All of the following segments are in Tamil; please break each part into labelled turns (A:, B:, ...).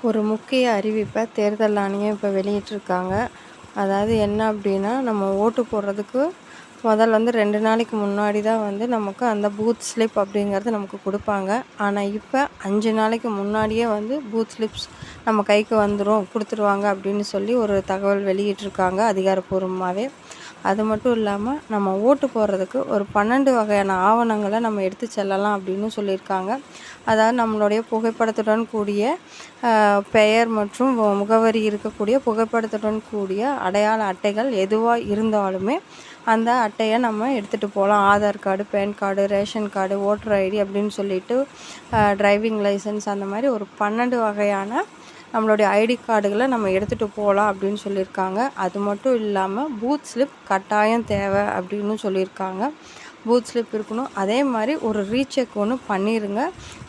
A: ஒரு முக்கிய அறிவிப்பை தேர்தல் ஆணையம் இப்போ வெளியிட்டிருக்காங்க. அதாவது என்ன அப்படின்னா, நம்ம ஓட்டு போடுறதுக்கு முதல்ல 2 நாளைக்கு முன்னாடி தான் நமக்கு அந்த பூத் ஸ்லிப் அப்படிங்கிறது நமக்கு கொடுப்பாங்க. ஆனால் இப்போ 5 நாளைக்கு முன்னாடியே பூத் ஸ்லிப்ஸ் நம்ம கைக்கு கொடுத்துருவாங்க அப்படின்னு சொல்லி ஒரு தகவல் வெளியிட்டிருக்காங்க அதிகாரப்பூர்வமாகவே. அது மட்டும் இல்லாமல் நம்ம ஓட்டு போடுறதுக்கு ஒரு 12 வகையான ஆவணங்களை நம்ம எடுத்து செல்லலாம் அப்படின்னு சொல்லியிருக்காங்க. அதாவது நம்மளுடைய புகைப்படத்துடன் கூடிய பெயர் மற்றும் முகவரி இருக்கக்கூடிய புகைப்படத்துடன் கூடிய அடையாள அட்டைகள் எதுவாக இருந்தாலுமே அந்த அட்டையை நம்ம எடுத்துகிட்டு போகலாம். Aadhaar card, PAN card, ration card, voter ID அப்படின்னு சொல்லிட்டு டிரைவிங் லைசன்ஸ் அந்த மாதிரி ஒரு 12 வகையான நம்மளுடைய ஐடி கார்டுகளை நம்ம எடுத்துகிட்டு போகலாம் அப்படின்னு சொல்லியிருக்காங்க. அது மட்டும் இல்லாமல் பூத் ஸ்லிப் கட்டாயம் தேவை அப்படின்னு சொல்லியிருக்காங்க. பூத் ஸ்லிப் இருக்கணும். அதே மாதிரி ஒரு ரீசெக் ஒன்று பண்ணிடுங்க.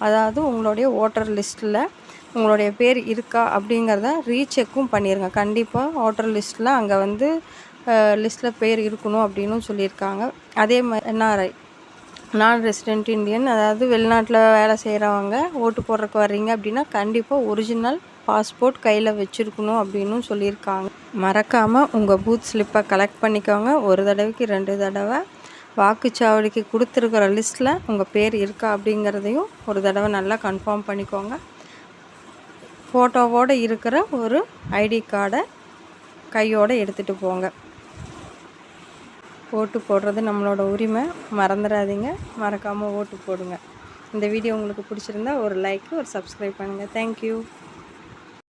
A: அதாவது உங்களுடைய ஓட்டர் லிஸ்ட்டில் உங்களுடைய பேர் இருக்கா அப்படிங்கிறத ரீசெக்கும் பண்ணிடுங்க. கண்டிப்பாக ஓட்டர் லிஸ்ட்டில் அங்கே லிஸ்ட்டில் பேர் இருக்கணும் அப்படின்னு சொல்லியிருக்காங்க. அதே மாதிரி என்ஆர்ஐ, நான் ரெசிடென்ட் இந்தியன், அதாவது வெளிநாட்டில் வேலை செய்கிறவங்க ஓட்டு போடுறதுக்கு வர்றீங்க அப்படின்னா கண்டிப்பாக ஒரிஜினல் பாஸ்போர்ட் கையில் வச்சுருக்கணும் அப்படின்னு சொல்லியிருக்காங்க. மறக்காமல் உங்கள் பூத் ஸ்லிப்பை கலெக்ட் பண்ணிக்கோங்க. ஒரு தடவைக்கு 2 தடவை வாக்குச்சாவடிக்கு கொடுத்துருக்கிற லிஸ்ட்டில் உங்கள் பேர் இருக்கா அப்படிங்கிறதையும் ஒரு தடவை நல்லா கன்ஃபார்ம் பண்ணிக்கோங்க. ஃபோட்டோவோடு இருக்கிற ஒரு ஐடி கார்டை கையோடு எடுத்துகிட்டு போங்க. ஓட்டு போடுறது நம்மளோட உரிமை, மறந்துடாதீங்க. மறக்காமல் ஓட்டு போடுங்க. இந்த வீடியோ உங்களுக்கு பிடிச்சிருந்தா ஒரு லைக், ஒரு சப்ஸ்கிரைப் பண்ணுங்கள். தேங்க்யூ.